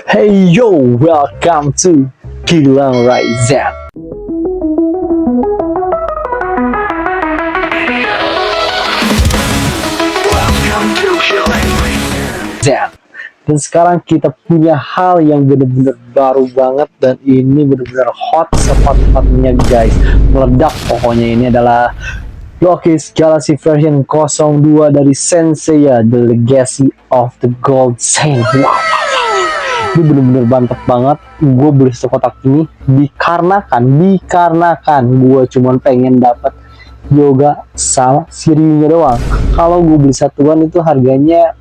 Hey yo, welcome to Gilang Raizan. Dan sekarang kita punya hal yang benar-benar baru banget dan ini benar-benar hot sepot-potnya guys. Meledak pokoknya. Ini adalah Loki's Galaxy version 02 dari Senseiya The Legacy of the Gold Saint. Wow. Ini bener-bener mantep banget. Gue beli satu kotak ini dikarenakan gue cuman pengen dapat yoga sama Shiryunya doang. Kalau gue beli satuan itu harganya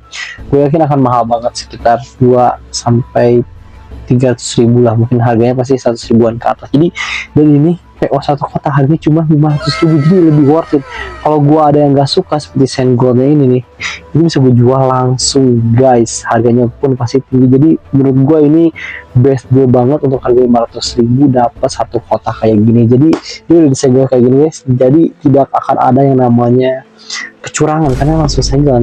gue yakin akan mahal banget, sekitar 2 sampai 300 ribu lah, mungkin harganya pasti 100 ribuan ke atas. Jadi dari ini PO satu kotak harganya cuma 500 ribu, jadi lebih worth it. Kalau gue ada yang gak suka seperti Saint Goldnya ini nih, itu bisa gue jual langsung guys, harganya pun pasti tinggi. Jadi menurut gue ini best deal banget untuk harga 500 ribu dapat satu kotak kayak gini. Jadi ini udah disegel kayak gini guys, jadi tidak akan ada yang namanya kecurangan karena langsung segel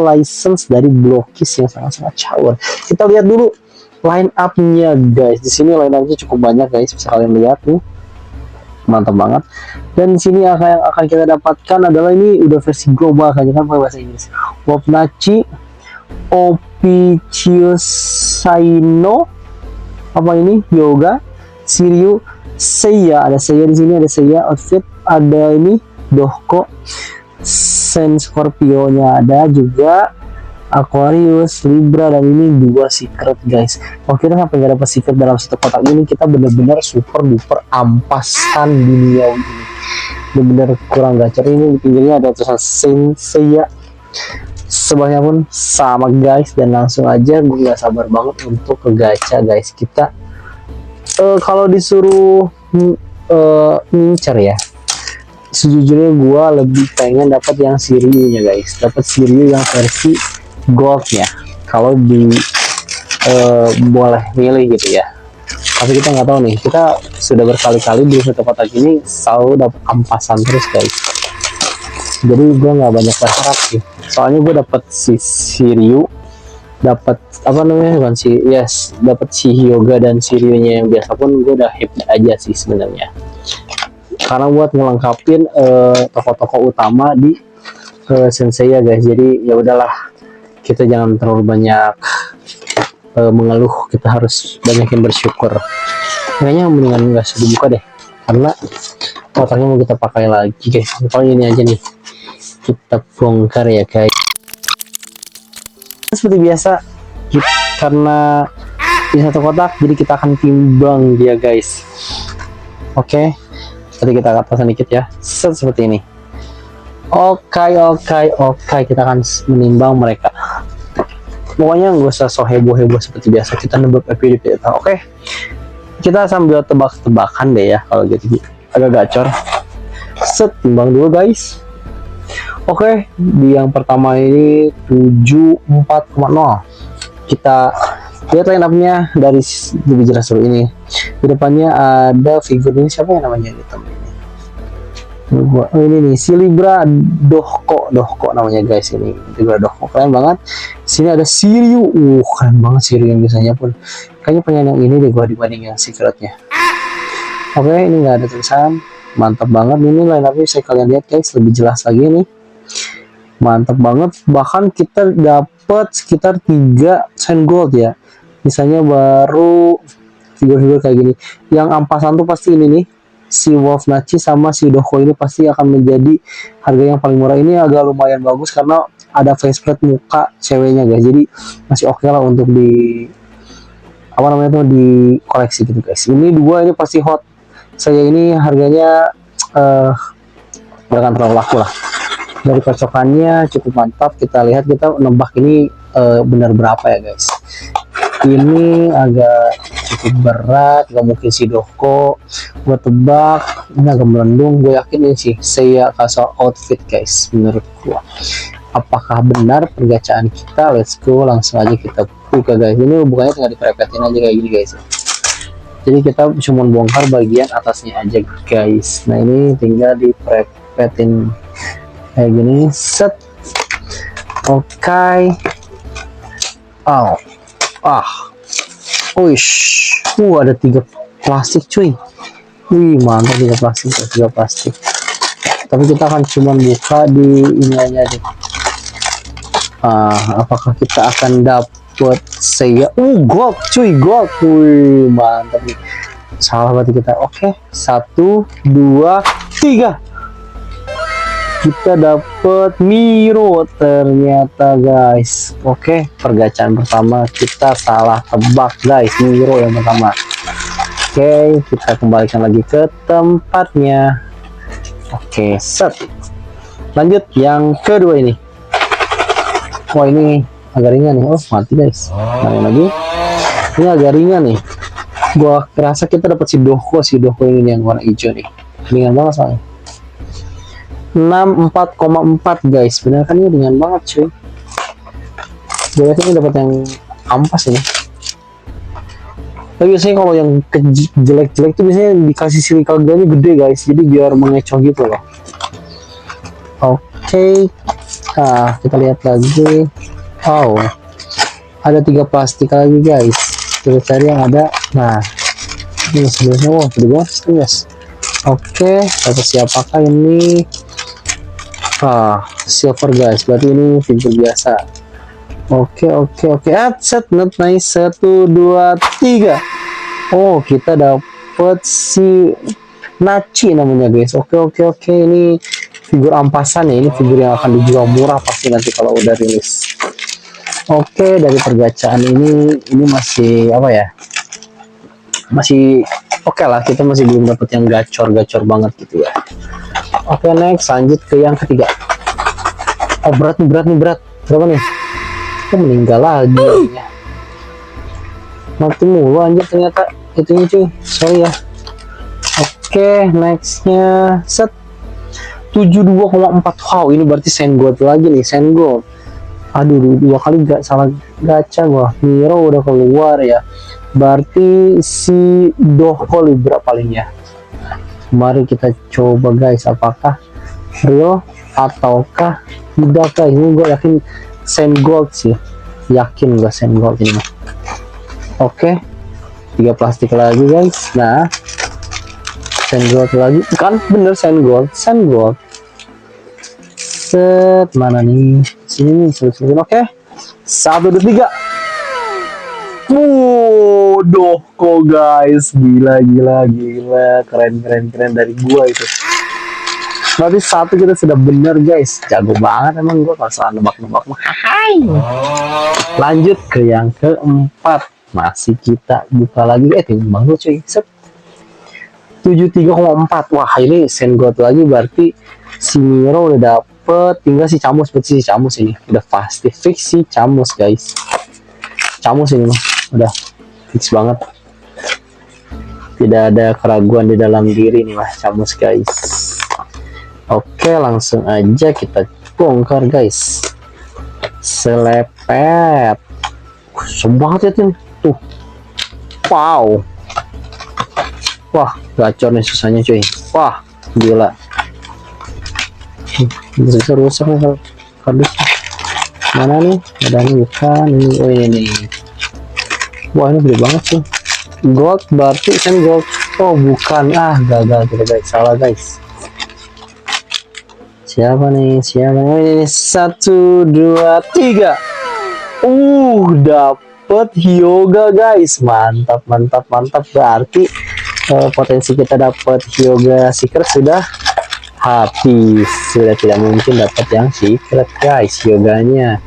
license dari Blokis yang sangat-sangat caur. Kita lihat dulu line up-nya guys. Di sini line up-nya cukup banyak guys, bisa kalian lihat tuh. Mantap banget. Dan di sini yang akan kita dapatkan adalah ini udah versi global kan pakai bahasa Inggris. Wapnachi, Opichiusaino, apa ini? Yoga, Shiryu, Seiya, ada Seiya di sini, ada Seiya outfit, ada ini Dohko, Saint Scorpio-nya ada juga, Aquarius, Libra, dan ini 2 secret guys. Kalau kita sampai nggak dapat secret dalam satu kotak ini, kita bener-bener super duper ampasan dunia ini. Bener-bener kurang gacor. Ini di pinggirnya ada tulisan Senseiya, sebelahnya pun sama guys. Dan langsung aja gue nggak sabar banget untuk ke gacha guys. Kita kalau disuruh ngincer ya, sejujurnya gue lebih pengen dapat yang Shiryu-nya guys, dapat Shiryu yang versi goldnya kalau boleh milih gitu ya. Tapi kita nggak tahu nih, kita sudah berkali-kali beli satu kotak ini selalu dapat ampasan terus guys. Jadi gue nggak banyak berharap sih, soalnya gue dapat si Shiryu, dapat apa namanya bukan si dapat si Hyuga dan Shiryunya yang biasa pun gue udah happy aja sih sebenarnya, karena buat ngelengkapin toko-toko utama di Senseiya guys. Jadi ya udahlah, kita jangan terlalu banyak mengeluh, kita harus banyakin bersyukur. Kayaknya mendingan nggak usah dibuka deh, karena kotaknya mau kita pakai lagi guys. Pokoknya ini aja nih, kita bongkar ya guys. Seperti biasa, karena di satu kotak jadi kita akan timbang dia guys. Oke, tadi kita atas sedikit ya, seperti ini. Oke, kita akan menimbang mereka. Pokoknya nggak usah so heboh seperti biasa, kita nebak FPDP. Oke, kita sambil tebak-tebakan deh ya, kalau gitu agak gacor. Timbang dulu guys. Oke, di yang pertama ini 74,0. Kita lihat line up-nya dari lebih jelas dulu ini. Di depannya ada figur ini, siapa yang namanya ini temen ini? Ini nih si Libra Dohko namanya guys. Ini Libra Dohko keren banget. Sini ada Shiryu, keren banget Shiryu yang biasanya pun. Kayaknya pengen yang ini deh gua dibanding yang secretnya. Oke, ini nggak ada tulisan. Mantap banget ini line up-nya, saya kalian lihat guys, lebih jelas lagi nih. Mantap banget, bahkan kita dapat sekitar 3 Saint Gold ya. Misalnya baru figur-figur kayak gini. Yang ampasan tuh pasti ini nih, si Wapnachi sama si Dohko ini pasti akan menjadi harga yang paling murah. Ini agak lumayan bagus karena ada faceplate muka ceweknya guys, jadi masih oke lah untuk di apa namanya tuh di koleksi gitu guys. Ini 2 ini pasti hot. Saya ini harganya gak akan terlalu laku lah. Dari kocokannya cukup mantap. Kita lihat, kita nembak ini benar berapa ya guys. Ini agak cukup berat, gak mungkin si Dohko. Gue tebak ini agak melendung. Gue yakin ini sih Seiya casual outfit guys, menurut gue. Apakah benar pergacaan kita? Let's go, langsung aja kita buka guys. Ini bukannya tinggal diperepetin aja kayak gini guys. Jadi kita cuma bongkar bagian atasnya aja guys. Nah ini tinggal diperepetin kayak gini, set. Oke. Wish, ada 3 plastik cuy. Wih mantap, 3 plastik, 3 plastik. Tapi kita akan cuman buka di ini aja deh. Apakah kita akan dapat gold cuy, gold. Wih mantap nih. Salah berarti kita. Oke, 1 2 3. Kita dapat Miro ternyata guys. Oke, pergacaan pertama kita salah tebak guys, Miro yang pertama. Oke, kita kembalikan lagi ke tempatnya. Oke, set. Lanjut yang kedua ini. Wah ini agak ringan nih. Oh mati guys. Nah, lagi. Ini agak ringan nih. Gua rasa kita dapat si Doko ini yang warna hijau nih. Ringan banget soalnya. 64,4 guys. Bener kan ini ringan banget cuy. Gue ini dapat yang ampas ini. Tapi biasanya kalau yang jelek-jelek tuh biasanya dikasih silikal gede guys, jadi biar mengecoh gitu loh. Oke, kita lihat lagi. Wow, ada 3 plastik lagi guys. Kita cari yang ada. Nah, ini sebelumnya wow, guys. Oke, dapat siapakah ini? Silver guys, berarti ini figur biasa. Oke. Set, not nice. 1 2 3. Oh, kita dapat si Nachi namanya guys. Oke. Ini figur ampasan ya. Ini figur yang akan dijual murah pasti nanti kalau udah rilis. Oke, dari pergacaan ini masih apa ya? Masih oke lah, kita masih belum dapat yang gacor banget gitu ya. Oke, next lanjut ke yang ketiga. Oh, berat. Berapa nih? Meninggal lagi ya. Mati mulu anjir ternyata itunya cuy, sorry ya. Oke, nextnya set 72,4. Wow, ini berarti Sengold lagi nih, Sengold. Aduh, 2 kali gak salah gacha gua. Miro udah keluar ya, berarti si Doko Libra paling ya. Mari kita coba guys, apakah real ataukah tidak guys. Ini gue yakin Sengold sih, yakin gue Sengold ini. Oke, 3 plastik lagi guys. Nah, Sengold lagi kan, bener Sengold. Set, mana nih? Sini. Oke, 1 2 3. Doko guys, gila, keren dari gua itu. Berarti 1 kita sudah bener guys, jago banget emang gua kalau soal nebak-nebak. Lanjut ke yang keempat, masih kita buka lagi. Timbang lu cuy, set 73,4. Wah ini Sengold lagi, berarti si Miro udah dapet, tinggal si Camus. Berarti si Camus ini udah pasti fix si Camus guys. Camus ini mah udah fix banget, tidak ada keraguan di dalam diri nih mas Camus guys. Oke, langsung aja kita bongkar guys. Selepet, banget ya tim tuh. Wow, wah gacor nih susahnya cuy. Wah gila, bisa rusak nih kardus. Mana nih? Ada nih bukan ini. Oh ini. Wah ini gede banget sih. Gold berarti Sengold. Oh bukan, gagal kita guys, salah guys. Siapa nih? Oh ini 1 2 3. Dapet Hyuga guys. Mantap. Berarti potensi kita dapat Hyuga Secret sudah habis. Sudah tidak mungkin dapat yang secret guys, Hyuganya.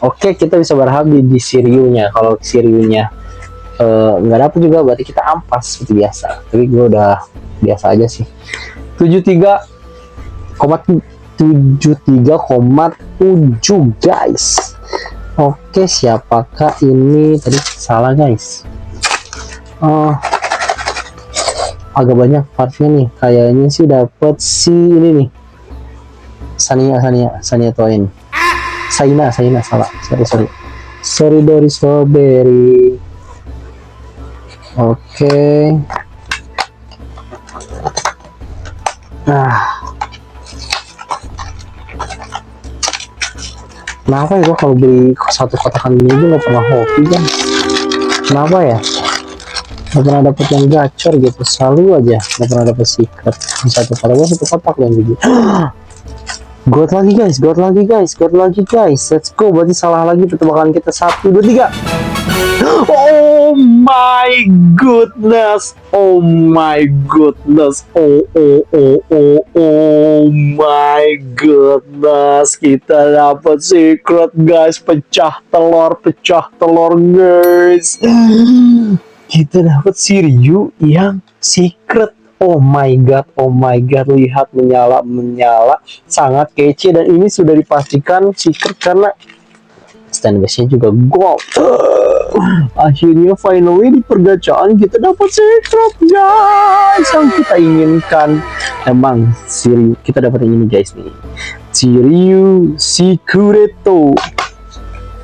Oke, kita bisa berharap di Shiryu-nya. Kalau Shiryu-nya nggak dapet juga, berarti kita ampas seperti biasa. Tapi gue udah biasa aja sih. 73,7 guys. Oke, siapakah ini? Tadi salah guys. Agak banyak partnya nih. Kayaknya sih dapat si ini nih. Sania Twain. Saina salah. Sorry dari strawberry. Oke. Kenapa ya gue kalau beli 1 kotakan ini nggak pernah hoki kan? Kenapa ya? Gak pernah dapet yang gacor gitu, selalu aja gak pernah dapet secret. Di satu kotak yang gitu. God lagi guys, God lagi guys, God lagi guys. Let's go, berarti salah lagi pertebakan kita. 1, 2, 3. Oh my goodness, oh my goodness, oh my goodness. Kita dapat secret guys, pecah telur guys. Kita dapat Shiryu yang secret. Oh my god, lihat menyala, sangat kece, dan ini sudah dipastikan secret karena stand base-nya juga gold. Akhirnya finally di pergacaan kita dapat secret guys yang kita inginkan. Emang Shiryu kita dapat yang ini guys nih, Shiryu Sikureto.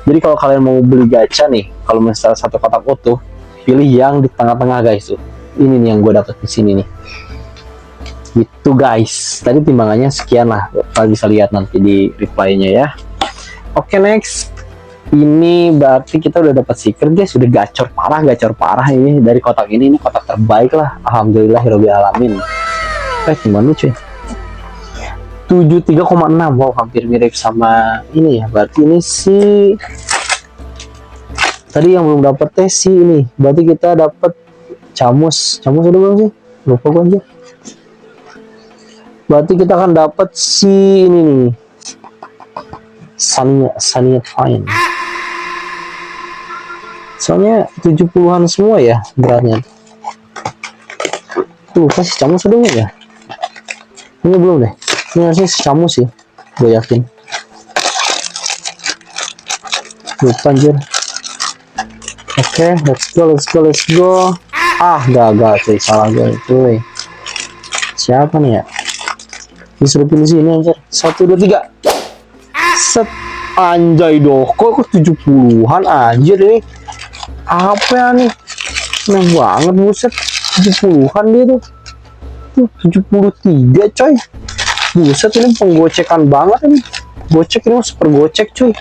Jadi kalau kalian mau beli gacha nih, kalau misalnya satu kotak utuh, pilih yang di tengah-tengah guys tuh. Ini nih yang gue dapet di sini nih. Gitu guys. Tadi timbangannya sekian lah. Kalian bisa lihat nanti di reply-nya ya. Oke, next. Ini berarti kita udah dapat secret guys. Sudah gacor parah ini dari kotak ini. Ini kotak terbaik lah. Alhamdulillah Hirobi alamin. Gimana cuy? 73,6. Wow, hampir mirip sama ini ya. Berarti ini si tadi yang belum dapet tes si ini. Berarti kita dapat Camus udah belum sih? Lupa gue aja. Berarti kita akan dapat si ini nih, Sania Fine. Soalnya 70-an semua ya beratnya. Tuh kasih Camus udah nggak ya? Ini belum deh. Ini harusnya si Camus sih, gue yakin. Lupa anjir. Oke, let's go. Ah, gagal cuy, salah gue cuy. Siapa nih ya? Disuruh pilih sini anjir. 1, 2, 3. Set. Anjay doh, kok 70-an anjir ini. Apa ya nih? Nah banget buset. 70-an dia tuh. Tuh 73 coy. Buset, ini penggocekan banget ini. Gocek ini super gocek cuy.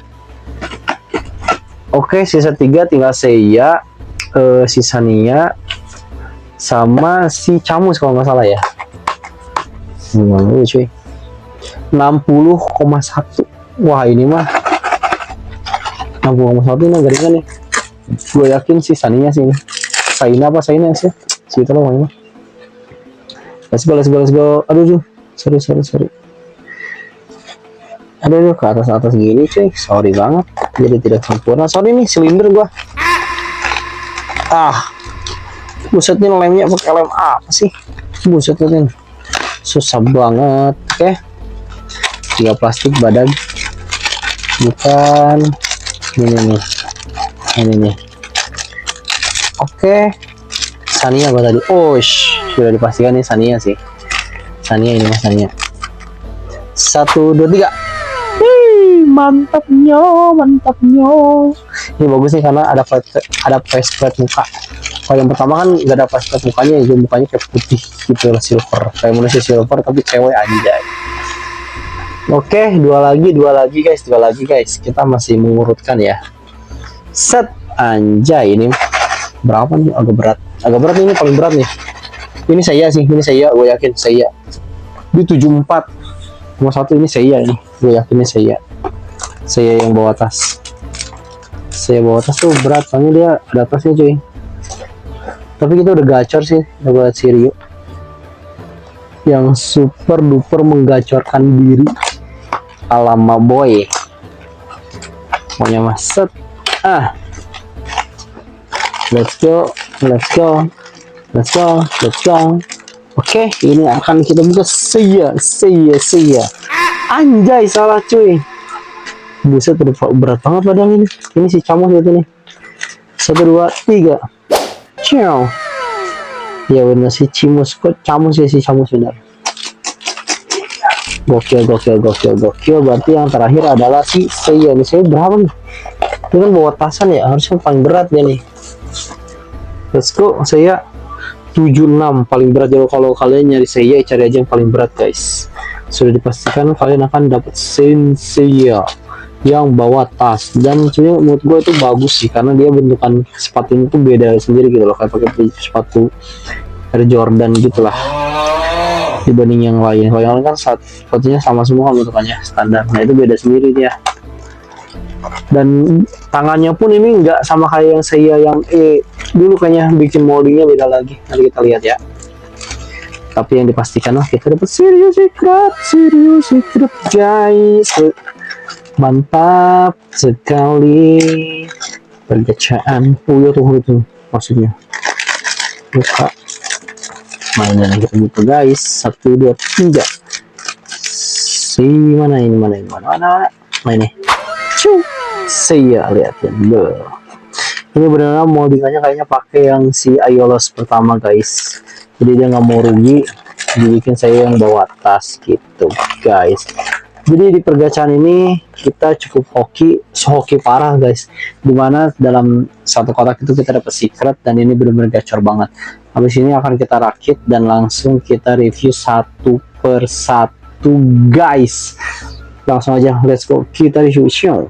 Oke, sisa 3 tinggal Seiya, si Sania, sama si Camus kalau nggak salah ya. Cuy. 60,1. Wah ini mah 60,1 ini garisnya nih. Gue yakin si Sania sih ini. Saina sih? Si itu loh mah. Let's go. Aduh, sorry. Aduh, ke atas gini cuy. Sorry banget. Jadi tidak sempurna. Sorry nih, silinder gua. Buset nih, lemnya pakai lem apa sih? Buset nih. Susah banget. Oke. 3 plastik badan. Bukan. Ini nih. Oke. Sania gua tadi. Sudah dipastikan nih Sania sih. Sania ini mas Sania. 1, 2, 3. Mantapnya. Ini bagus nih karena ada face plate muka. Kalau yang pertama kan nggak ada face plate mukanya, ya mukanya kayak putih gitu lah, silver. Kayak manusia silver tapi cewek anjay. Oke, dua lagi guys. Kita masih mengurutkan ya. Set anjay, ini berapa nih? Agak berat nih, ini paling berat nih. Ini saya, gue yakin saya. Di 74. Nomor 1 ini saya nih, gue yakinnya saya yang bawa tas. Saya bawa tas tuh berat, soalnya dia ada tasnya cuy. Tapi kita udah gacor sih, udah buat Shiryu yang super duper menggacorkan diri ala boy. Pokoknya maset. Let's go. Oke, ini akan kita buka saya. Anjay, salah cuy. Buset, berat banget padahal ini. Ini si Camus gitu nih. 1, 2, 3. Ciao. Ya benar si Camus. Kok Camus ya, si Camus benar. Gokil. Berarti yang terakhir adalah si saya. Ini saya berapa nih? Ini kan bawa tasan ya, harusnya paling berat dia nih. Let's go, saya 76 paling berat. Jadi kalau kalian nyari saya, cari aja yang paling berat guys. Sudah dipastikan kalian akan dapat Senseiya yang bawa tas. Dan sebenarnya menurut gue itu bagus sih, karena dia bentukan sepatu ini tuh beda sendiri gitu loh, kayak pakai sepatu Air Jordan gitulah dibanding yang lain. Kalau yang lain kan sepatunya sama semua bentukannya standar, nah itu beda sendiri dia. Dan tangannya pun ini nggak sama kayak yang saya yang dulu, kayaknya bikin moldingnya beda lagi, nanti kita lihat ya. Tapi yang dipastikan lah kita dapat serius secret guys, mantap sekali pergacaan. Oh ya tuh itu maksudnya buka mainan kita buka guys. 1 2 3 si mana ini ini cuy, saya lihatin deh. Ini benar-benar moldingannya kayaknya pakai yang si Aiolos pertama guys, jadi dia nggak mau rugi dibikin saya yang bawa tas gitu guys. Jadi di pergacaan ini kita cukup hoki parah guys, dimana dalam satu kotak itu kita dapat secret, dan ini benar-benar gacor banget. Habis ini akan kita rakit dan langsung kita review satu per satu guys. Langsung aja, let's go, kita review show.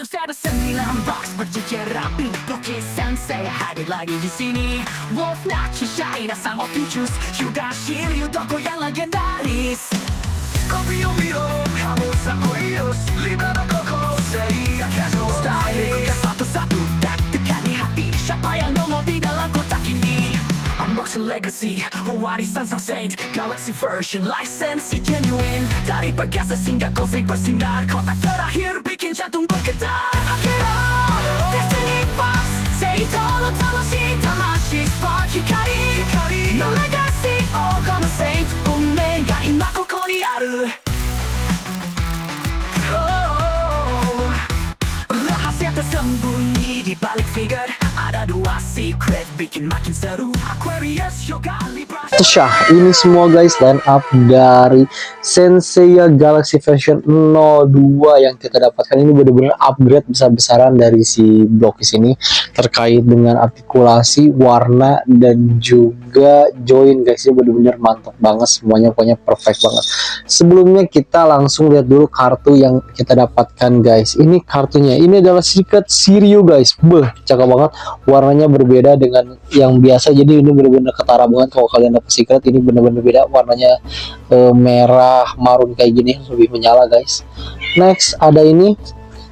Satu sembilan box berjejer rapi, Blocky Sensei hadir lagi di sini. Wolf Nachi Shina sama Pichus, Hyuga Shiryu toko yang legendaris. Kopiを見ろ、kamu Sakoios, Libra no Kokosei, casual style. Satu-satu tak tekani hati, siapa yang nongol di dalam kotak ini? Unboxing Legacy, warisan sang Saint, Galaxy version, license genuine. Dari Pegasus hingga Cosmic bersinar, kotak terakhir bikin jantung bergetar. Akira, Destiny Box, Seito no Tamashi, Tamashi Spark Hikari, no Legacy, ohこの Saint, 運命が今ここにある。Rahasia tersembunyi di balik figure, ada 2 secret bikin makin seru. Aquarius, Yoga, Libra. Syah, ini semua guys line up dari Senseiya Galaxy version 02 yang kita dapatkan. Ini benar-benar upgrade besar-besaran dari si Blockis ini, terkait dengan artikulasi, warna, dan juga join guys. Ini benar-benar mantap banget semuanya, pokoknya perfect banget. Sebelumnya kita langsung lihat dulu kartu yang kita dapatkan guys. Ini kartunya, ini adalah Secret Shiryu guys. Beuh, cakep banget. Warnanya berbeda dengan yang biasa, jadi ini benar-benar ketara banget. Kalau kalian dapat secret, ini benar-benar beda warnanya, merah marun kayak gini, lebih menyala guys. Next ada ini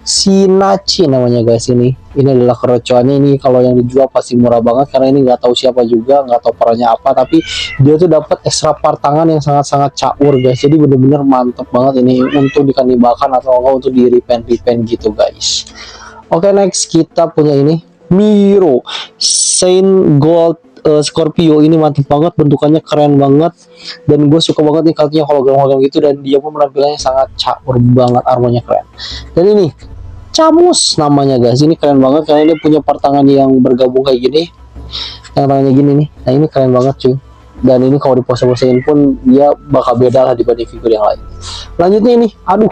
Shinachi namanya guys. Ini adalah kerocokannya. Ini kalau yang dijual pasti murah banget, karena ini nggak tahu siapa juga, nggak tahu perannya apa, tapi dia tuh dapat ekstra part tangan yang sangat-sangat caur guys. Jadi benar-benar mantap banget ini untuk dikanibalkan atau untuk di repaint gitu guys. Oke, next kita punya ini Miro Saint Gold Scorpio. Ini mantap banget, bentukannya keren banget, dan gue suka banget nih kartunya hologram gitu, dan dia pun penampilannya sangat caur banget, armornya keren. Dan ini Camus namanya guys, ini keren banget karena dia punya pertangan yang bergabung kayak gini, yang tangannya gini nih. Nah ini keren banget cuy, dan ini kalau dipose-posein pun dia bakal beda lah dibanding figur yang lain. Lanjutnya ini, aduh,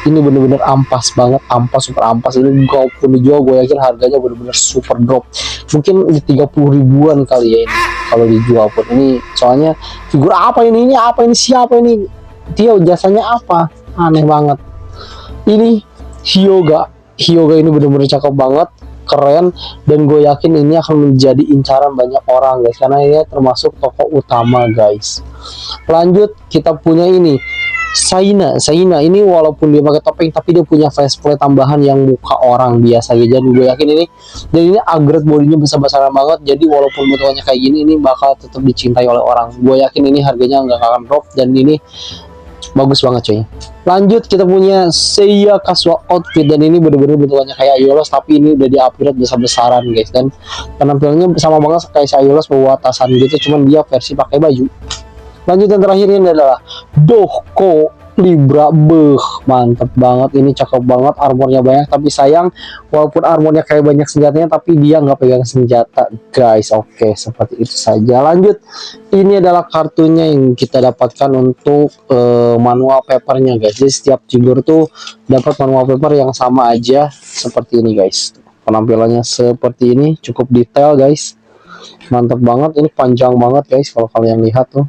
ini bener-bener ampas banget, super ampas. Ini pun dijual, gue yakin harganya bener-bener super drop, mungkin di 30 ribuan kali ya ini kalau dijual pun. Ini soalnya figur apa ini apa ini, siapa ini, dia jasanya apa, aneh banget. Ini Hyuga ini bener-bener cakep banget, keren, dan gue yakin ini akan menjadi incaran banyak orang guys, karena ini termasuk tokoh utama guys. Lanjut kita punya ini Saina ini walaupun dia pakai topeng, tapi dia punya faceplate tambahan yang muka orang biasa gitu. Jadi gue yakin ini, dan ini upgrade bodinya besar-besaran banget, jadi walaupun bentukannya kayak gini, ini bakal tetap dicintai oleh orang. Gue yakin ini harganya nggak akan drop, dan ini bagus banget cuy. Lanjut kita punya Seiya Casual Outfit, dan ini bener-bener bentukannya kayak Aiolos, tapi ini udah di upgrade besar-besaran guys, dan penampilannya sama banget kayak Aiolos, bawa atasan gitu, cuman dia versi pakai baju. Lanjut yang terakhir ini adalah Doko Libra. Mantep banget, ini cakep banget, armornya banyak, tapi sayang walaupun armornya kayak banyak senjatanya, tapi dia nggak pegang senjata guys. Oke, seperti itu saja. Lanjut, ini adalah kartunya yang kita dapatkan untuk manual papernya guys. Jadi setiap figur tuh dapat manual paper yang sama aja seperti ini guys. Penampilannya seperti ini, cukup detail guys. Mantap banget, ini panjang banget guys kalau kalian lihat tuh,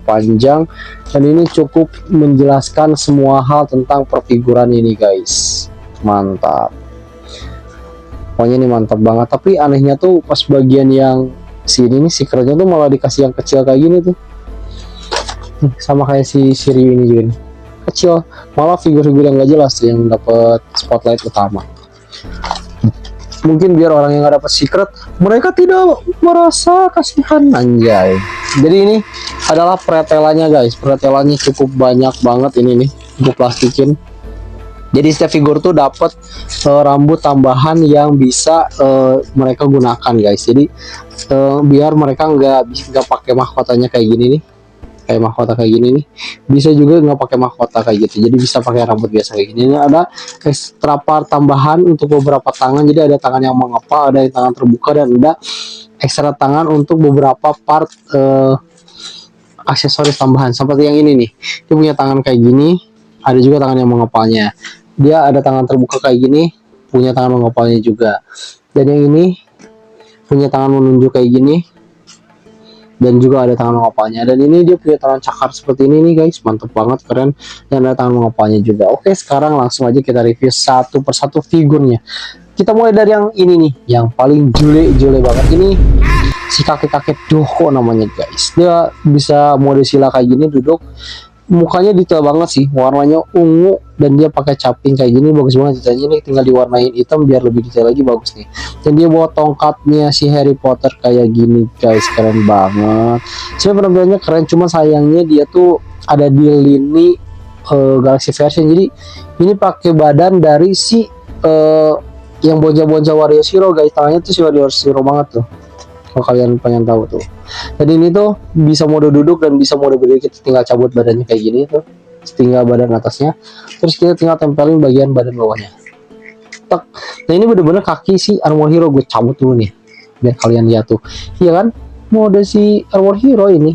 panjang, dan ini cukup menjelaskan semua hal tentang perfiguran ini guys. Mantap, pokoknya ini mantap banget. Tapi anehnya tuh pas bagian yang sini nih, secretnya tuh malah dikasih yang kecil kayak gini tuh. Sama kayak si Shiryu ini juga nih, kecil, malah figur-figur yang gak jelas tuh yang dapat spotlight utama. Mungkin biar orang yang nggak dapat secret mereka tidak merasa kasihan, anjay. Jadi ini adalah pretelannya guys, pretelannya cukup banyak banget ini nih, gue plastikin. Jadi setiap figur tuh dapat rambut tambahan yang bisa mereka gunakan guys. Jadi biar mereka nggak pakai mahkotanya kayak gini nih, kayak mahkota kayak gini nih, bisa juga nggak pakai mahkota kayak gitu, jadi bisa pakai rambut biasa kayak gini. Ini ada extra part tambahan untuk beberapa tangan, jadi ada tangan yang mengepal, ada yang tangan terbuka, dan ada ekstra tangan untuk beberapa part aksesoris tambahan seperti yang ini nih. Dia punya tangan kayak gini, ada juga tangan yang mengepalnya. Dia ada tangan terbuka kayak gini, punya tangan mengepalnya juga. Dan yang ini punya tangan menunjuk kayak gini, dan juga ada tangan mengepalnya. Dan ini dia punya tangan cakar seperti ini nih guys, mantep banget, keren, dan ada tangan mengepalnya juga. Oke, sekarang langsung aja kita review satu persatu figurnya. Kita mulai dari yang ini nih, yang paling jule banget ini, si kakek-kakek Doko namanya guys. Dia bisa mode sila kayak gini, duduk, mukanya detail banget sih, warnanya ungu, dan dia pakai caping kayak gini, bagus banget detailnya. Ini tinggal diwarnain hitam biar lebih detail lagi, bagus nih. Dan dia bawa tongkatnya si Harry Potter kayak gini guys, keren banget. Sebenarnya penampilannya keren, cuma sayangnya dia tuh ada di lini Galaxy version. Jadi ini pakai badan dari si yang bonja-bonja Warrior Zero guys, tangannya tuh si Warrior Zero banget tuh, kalau kalian pengen tahu tuh. Jadi ini tuh bisa mode duduk dan bisa mode berdiri, kita tinggal cabut badannya kayak gini tuh, tinggal badan atasnya, terus kita tinggal tempelin bagian badan bawahnya. Tek. Nah ini bener-bener kaki si Armor Hero, gue cabut dulu nih biar kalian lihat tuh, iya kan, mode si Armor Hero ini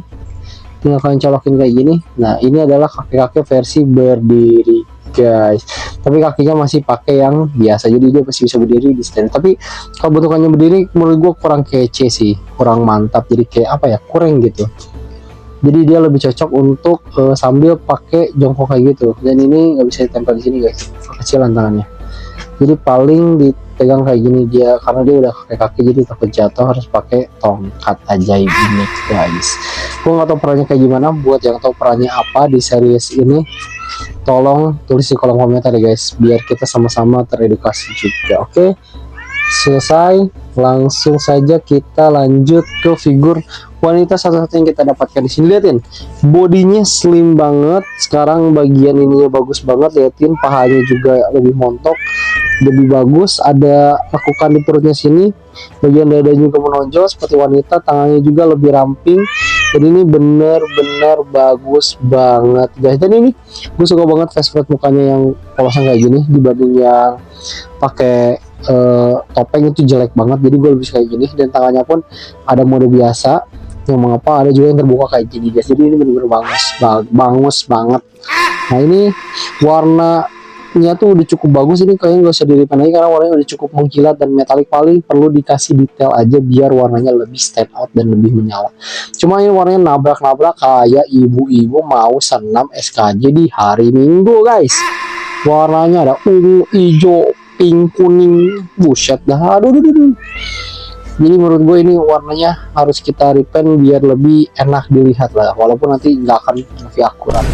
tinggal kalian colokin kayak gini. Nah ini adalah kaki-kaki versi berdiri guys, tapi kakinya masih pakai yang biasa, jadi dia masih bisa berdiri di stand. Tapi kalau bentukannya berdiri menurut gue kurang kece sih, kurang mantap, jadi kayak apa ya, kurang gitu. Jadi dia lebih cocok untuk sambil pakai jongkok kayak gitu. Dan ini nggak bisa ditempel di sini guys, kecilan tangannya, jadi paling dipegang kayak gini dia, karena dia udah pakai kaki, jadi takut jatuh harus pakai tongkat ajaib ini guys. Gue nggak tahu perannya kayak gimana. Buat yang tahu perannya apa di series ini, tolong tulis di kolom komentar ya guys, biar kita sama-sama teredukasi juga. Oke, selesai, langsung saja kita lanjut ke figur wanita satu-satu yang kita dapatkan di sini. Liatin, bodinya slim banget. Sekarang bagian ininya bagus banget, liatin pahanya juga lebih montok, lebih bagus. Ada lekukan di perutnya sini, bagian dada juga menonjol seperti wanita, tangannya juga lebih ramping. Dan ini bener-bener bagus banget guys. Dan ini gue suka banget face paint mukanya yang polosnya kayak gini dibanding yang pakai topeng, itu jelek banget. Jadi gue lebih suka kayak gini. Dan tangannya pun ada mode biasa yang mengapa, ada juga yang terbuka kayak gini guys. Jadi ini bener-bener bagus banget. Nah ini warnanya tuh udah cukup bagus. Ini kayaknya gak usah diripan lagi karena warnanya udah cukup mengkilat dan metalik. Paling perlu dikasih detail aja biar warnanya lebih stand out dan lebih menyala. Cuma ini warnanya nabrak-nabrak kayak ibu-ibu mau senam SKJ di hari Minggu guys. Warnanya ada ungu, hijau, pink, kuning, buset dah, aduh. Jadi menurut gue ini warnanya harus kita repaint biar lebih enak dilihat lah, walaupun nanti nggak akan lebih akurat.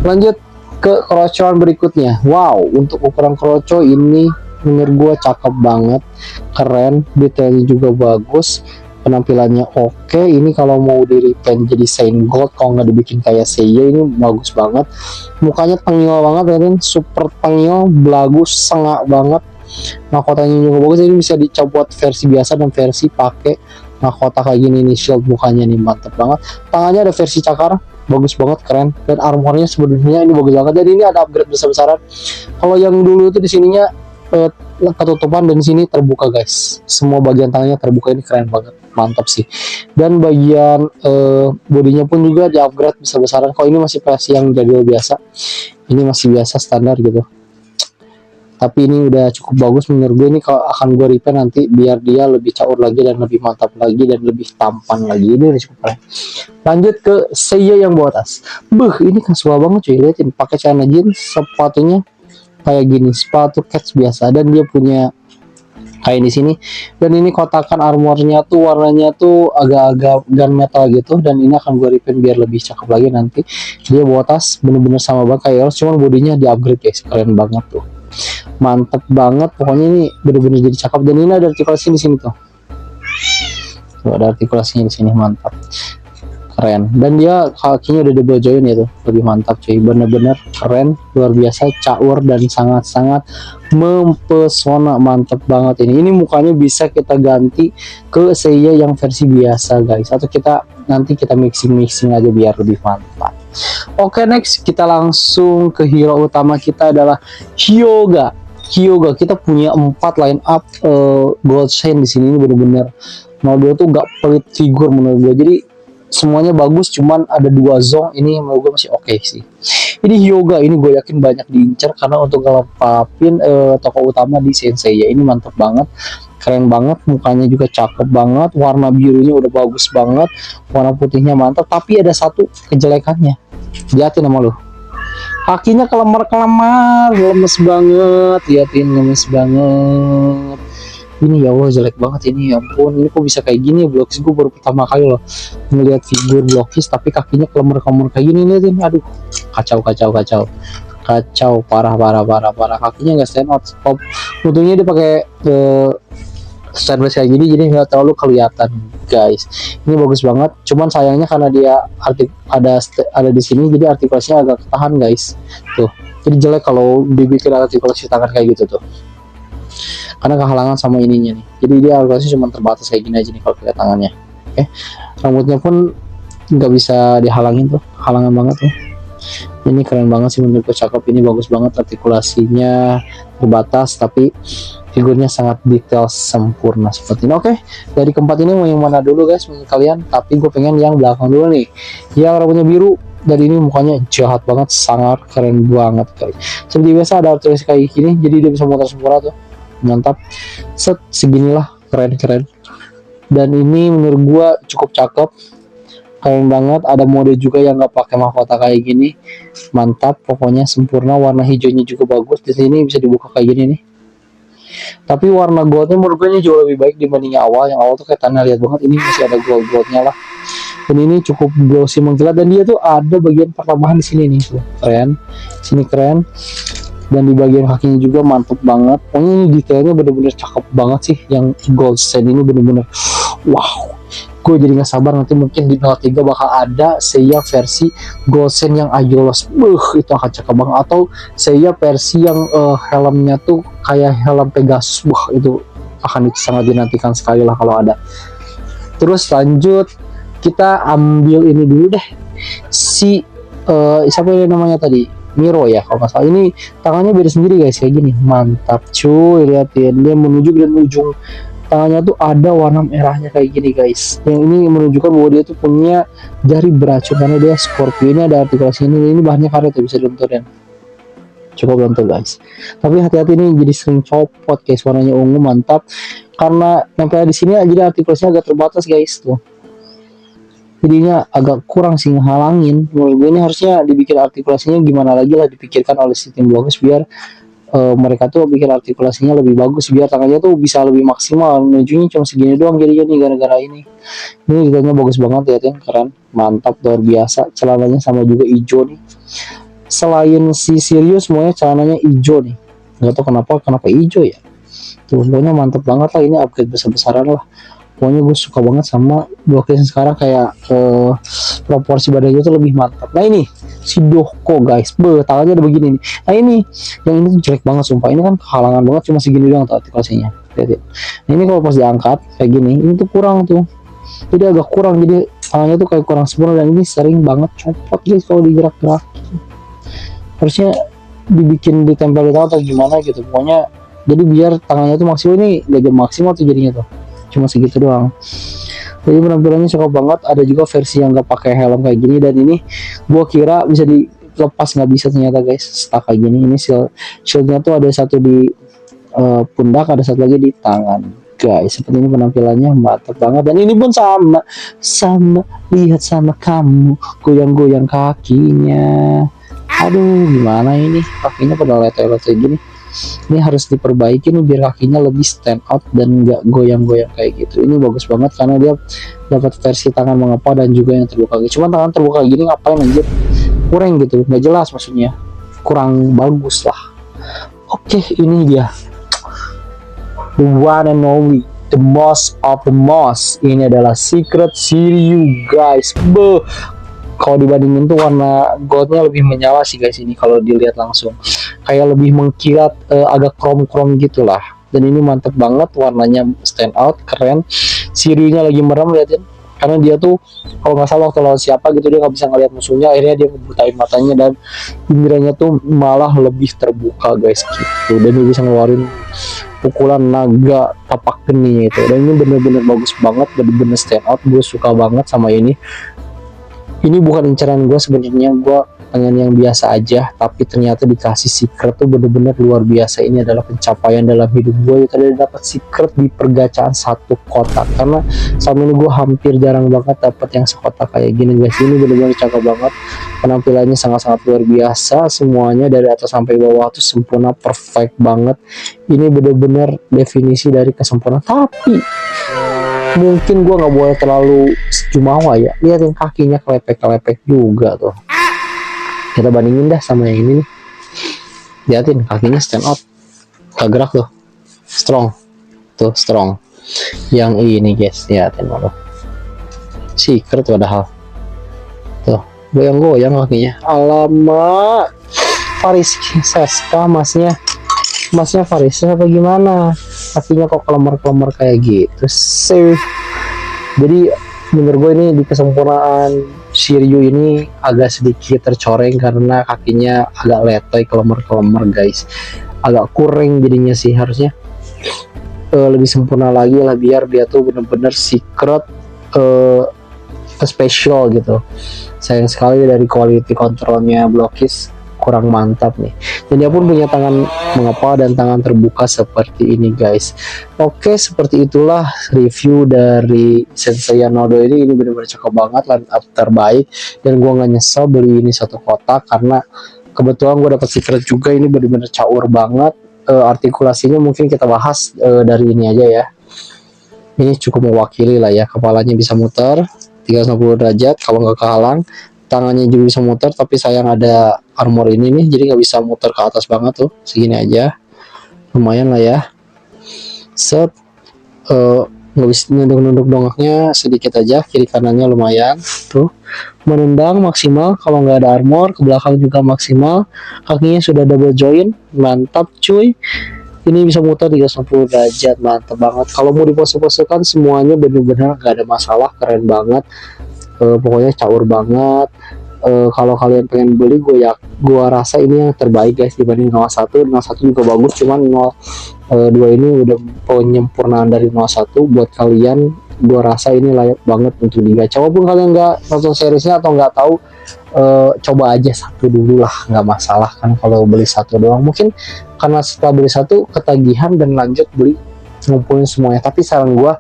Lanjut ke krocoan berikutnya. Wow, untuk ukuran kroco ini menurut gue cakep banget, keren, detailnya juga bagus, penampilannya oke. Ini kalau mau di repaint jadi Saint Gold, kalau nggak dibikin kayak Seiya, ini bagus banget. Mukanya tengil banget, dan super tengil, belagu, sengak banget. Mahkotanya juga bagus. Ini bisa dicopot versi biasa dan versi pakai mahkota kayak gini nih. Shield mukanya nih mantep banget. Tangannya ada versi cakar, bagus banget, keren. Dan armornya sebenarnya ini bagus banget. Jadi ini ada upgrade besar-besaran. Kalau yang dulu itu di sininya ketutupan, dan sini terbuka guys. Semua bagian tangannya terbuka, ini keren banget, mantap sih. Dan bagian bodinya pun juga di upgrade besar-besaran. Kalau ini masih versi yang jadul biasa, ini masih biasa standar gitu. Tapi ini udah cukup bagus menurut gue. Ini kalau akan gue repair nanti biar dia lebih caur lagi dan lebih mantap lagi dan lebih tampan lagi. Ini udah cukup keren. Lanjut ke Seiya yang bawa tas. Ini kasual banget cuy. Liatin pakai celana jeans, sepatunya kayak gini, sepatu cats biasa, dan dia punya kain di sini. Dan ini kotakan armornya tuh warnanya tuh agak-agak gunmetal gitu, dan ini akan gue repaint biar lebih cakep lagi nanti. Dia bawa tas bener-bener sama banget kayak Eros, cuman bodinya di upgrade guys, keren banget tuh, mantep banget pokoknya. Ini bener-bener jadi cakep, dan ini ada artikulasi di sini tuh. Tuh, ada artikulasinya di sini, mantap, keren. Dan dia kakinya udah double join ya tuh, lebih mantap cuy, bener-bener keren, luar biasa, caur dan sangat-sangat mempesona, mantap banget ini mukanya bisa kita ganti ke Seiya yang versi biasa guys, atau nanti kita mixing aja biar lebih mantap. Oke, next kita langsung ke hero utama kita adalah Hyuga. Kita punya 4 line up gold shine di sini. Ini bener-bener Nodol tuh gak pelit figur menurut gue, jadi semuanya bagus, cuman ada 2 zong ini menurut gue masih oke sih. Ini Hyuga ini gue yakin banyak diincar karena untuk ngelengkapin tokoh utama di Sensei ya. Ini mantap banget, keren banget, mukanya juga cakep banget, warna birunya udah bagus banget, warna putihnya mantap. Tapi ada satu kejelekannya, liatin sama lu, kakinya kelemar, lemes banget, liatin, lemes banget. Ini ya Allah, jelek banget ini, ya ampun, ini kok bisa kayak gini ya Blokis. Gue baru pertama kali loh ngeliat figur Blokis tapi kakinya kelemar kayak gini, liatin, aduh, kacau, parah, kakinya nggak stand out, stop. Untungnya dia pakai stainless kayak gini, jadi nggak terlalu kelihatan guys. Ini bagus banget, cuman sayangnya karena dia ada di sini, jadi artikulasinya agak ketahan guys, tuh. Jadi jelek kalau dibikin artikulasi tangan kayak gitu tuh, karena kehalangan sama ininya nih. Jadi dia artikulasinya cuma terbatas kayak gini aja nih kalau pakai tangannya. Oke, rambutnya pun nggak bisa dihalangin tuh, halangan banget tuh. Ini keren banget sih menurut gue, cakep, ini bagus banget, artikulasinya terbatas tapi figurnya sangat detail sempurna seperti ini. Oke, dari keempat ini mau yang mana dulu guys menurut kalian? Tapi gue pengen yang belakang dulu nih, yang rambutnya biru. Dari ini mukanya jahat banget, sangat keren banget guys. Seperti biasa ada artikulasi kayak gini, jadi dia bisa muter sempurna tuh, mantap. Seginilah, keren. Dan ini menurut gua cukup cakep, keren banget. Ada mode juga yang nggak pakai mahkota kayak gini, mantap, pokoknya sempurna. Warna hijaunya juga bagus, di sini bisa dibuka kayak gini nih. Tapi warna goldnya menurut gue ini jauh lebih baik dibanding yang awal tuh kayak tanah liat banget. Ini masih ada goldnya lah, dan ini cukup glossy mengkilat, dan dia tuh ada bagian pertambahan di sini nih tuh, keren, sini keren. Dan di bagian kakinya juga mantep banget. Pokoknya ini detailnya bener-bener cakep banget sih. Yang gold shine ini bener-bener wow. Gue jadi gak sabar nanti mungkin di 03 bakal ada Seiya versi gold shine yang Aiolos. Itu akan cakep banget. Atau Seiya versi yang helmnya tuh kayak helm Pegasus. Itu akan sangat dinantikan sekali lah kalau ada. Terus lanjut, kita ambil ini dulu deh. Siapa yang namanya tadi? Miro ya kalau nggak salah. Ini tangannya beda sendiri guys, kayak gini, mantap cuy, liatin dia menunjuk, dan ujung tangannya tuh ada warna merahnya kayak gini guys. Yang ini menunjukkan bahwa dia tuh punya jari beracun karena dia Scorpio. Ini ada artikulasi ini bahannya karet ya, bisa dilenturin, cukup lentur guys. Tapi hati-hati nih, jadi sering copot guys, warnanya ungu, mantap, karena nempel di sini jadi artikulasinya agak terbatas guys tuh. Jadinya agak kurang sih ngehalangin. Menurut gue ini harusnya dibikin artikulasinya gimana lagi lah, dipikirkan oleh si tim Blokis biar mereka tuh bikin artikulasinya lebih bagus, biar tangannya tuh bisa lebih maksimal. Ujungnya cuma segini doang jadinya nih gara-gara ini. Ini detailnya bagus banget ya, keren, mantap, luar biasa. Celananya sama juga hijau nih. Selain si Sirius semuanya celananya hijau nih. Gak tau kenapa hijau ya. Tuh pokoknya mantap banget lah, ini upgrade besar-besaran lah. Pokoknya gue suka banget sama Blokis sekarang, kayak proporsi badannya tuh lebih mantap. Nah ini si Doko guys, tangannya ada begini nih. Nah ini yang ini tuh jelek banget sumpah, ini kan kehalangan banget, cuma segini doang tuh artikulasinya. Nah ini kalau pas diangkat kayak gini, ini tuh kurang tuh, jadi agak kurang, jadi tangannya tuh kayak kurang sempurna, dan ini sering banget copot guys kalau digerak-gerak. Harusnya dibikin ditempel di tangan atau gimana gitu, pokoknya jadi biar tangannya tuh maksimal. Ini gak jam maksimal tuh jadinya tuh, cuma segitu doang. Jadi penampilannya cakep banget. Ada juga versi yang gak pakai helm kayak gini, dan ini gua kira bisa lepas nggak bisa ternyata guys, stuck kayak gini. Ini shieldnya tuh ada satu di pundak, ada satu lagi di tangan guys. Seperti ini penampilannya, mantap banget. Dan ini pun sama lihat sama kamu goyang-goyang kakinya. Aduh, gimana ini kakinya pada letoy-letoy gini. Ini harus diperbaiki nih biar kakinya lebih stand out dan nggak goyang-goyang kayak gitu. Ini bagus banget karena dia dapat versi tangan mengapa dan juga yang terbuka gitu. Cuma tangan terbuka gini ngapain anjir, kurang gitu, nggak jelas, maksudnya kurang bagus lah. Oke, ini dia the one and only, the most of the most. Ini adalah Secret Shiryu guys. Kalau dibandingin tuh warna goldnya lebih menyala sih guys, ini kalau dilihat langsung kayak lebih mengkilat, agak krom-krom gitulah. Dan ini mantep banget, warnanya stand out, keren. Shiryunya lagi merem, liatin, karena dia tuh kalau nggak salah waktu lawan siapa gitu dia nggak bisa ngeliat musuhnya, akhirnya dia ngebutain matanya dan inderanya tuh malah lebih terbuka guys gitu. Dan dia bisa ngeluarin pukulan naga tapak geni itu. Dan ini bener-bener bagus banget, bener-bener stand out. Gue suka banget sama ini. Ini bukan incaran gue sebenarnya, gue pengen yang biasa aja, tapi ternyata dikasih secret tuh bener-bener luar biasa. Ini adalah pencapaian dalam hidup gue, tadi dapat secret di pergacaan satu kotak, karena selama ini gue hampir jarang banget dapat yang sekotak kayak gini guys. Ini bener-bener cakep banget, penampilannya sangat-sangat luar biasa, semuanya dari atas sampai bawah tuh sempurna, perfect banget. Ini bener-bener definisi dari kesempurnaan. Tapi mungkin gue nggak boleh terlalu jumawa ya, lihatin kakinya kelepek-kelepek juga tuh. Kita bandingin dah sama yang ini nih, lihatin kakinya stand out, gak gerak tuh, strong tuh, strong. Yang ini guys, lihatin malu, secret padahal tuh goyang-goyang kakinya. Alamak, Faris Seska masnya Faris apa gimana, kakinya kok kelemar-kelemar kayak gitu sih. Jadi menurut gue ini di kesempurnaan Shiryu ini agak sedikit tercoreng karena kakinya agak letoy, kelemar-kelemar guys, agak kurang jadinya sih. Harusnya lebih sempurna lagi lah biar dia tuh bener-bener secret special gitu. Sayang sekali dari quality controlnya Blokis kurang mantap nih. Dan dia pun punya tangan mengapa dan tangan terbuka seperti ini guys. Oke, seperti itulah review dari Senseiya Nodo ini benar-benar cakep banget, line up terbaik. Dan gua nggak nyesel beli ini satu kotak karena kebetulan gua dapat secret juga. Ini benar-benar caur banget. Artikulasinya mungkin kita bahas dari ini aja ya. Ini cukup mewakili lah ya, kepalanya bisa muter 360 derajat kalau nggak kehalang. Tangannya juga bisa muter, tapi sayang ada armor ini nih, jadi nggak bisa muter ke atas banget tuh, segini aja, lumayan lah ya. Set, nggak bisa nunduk-nunduk dongaknya sedikit aja, kiri kanannya lumayan tuh, menendang maksimal kalau nggak ada armor, ke belakang juga maksimal, kakinya sudah double join, mantap cuy. Ini bisa muter 360 derajat, mantap banget. Kalau mau dipose-posekan semuanya bener-bener nggak ada masalah, keren banget. Pokoknya caur banget. Kalau kalian pengen beli, gue rasa ini yang terbaik guys dibanding 01. 01 juga bagus, cuman 02 ini udah penyempurnaan dari 01. Buat kalian, gue rasa ini layak banget untuk digacha. Walaupun kalian nggak nonton seriesnya atau nggak tahu, coba aja satu dulu lah, nggak masalah kan kalau beli satu doang. Mungkin karena setelah beli satu ketagihan dan lanjut beli, ngumpulin semuanya. Tapi saran gue,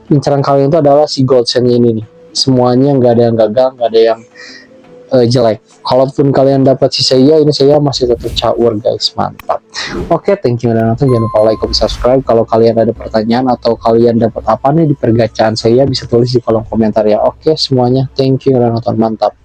incaran kalian itu adalah si Gold Chain ini nih. Semuanya nggak ada yang gagal, nggak ada yang jelek. Kalaupun kalian dapat si Seiya, ini Seiya masih tetap caur guys, mantap. Oke, thank you udah nonton, jangan lupa like, comment, subscribe. Kalau kalian ada pertanyaan atau kalian dapat apa nih di pergacaan Seiya, bisa tulis di kolom komentar ya. Oke semuanya, thank you udah nonton, mantap.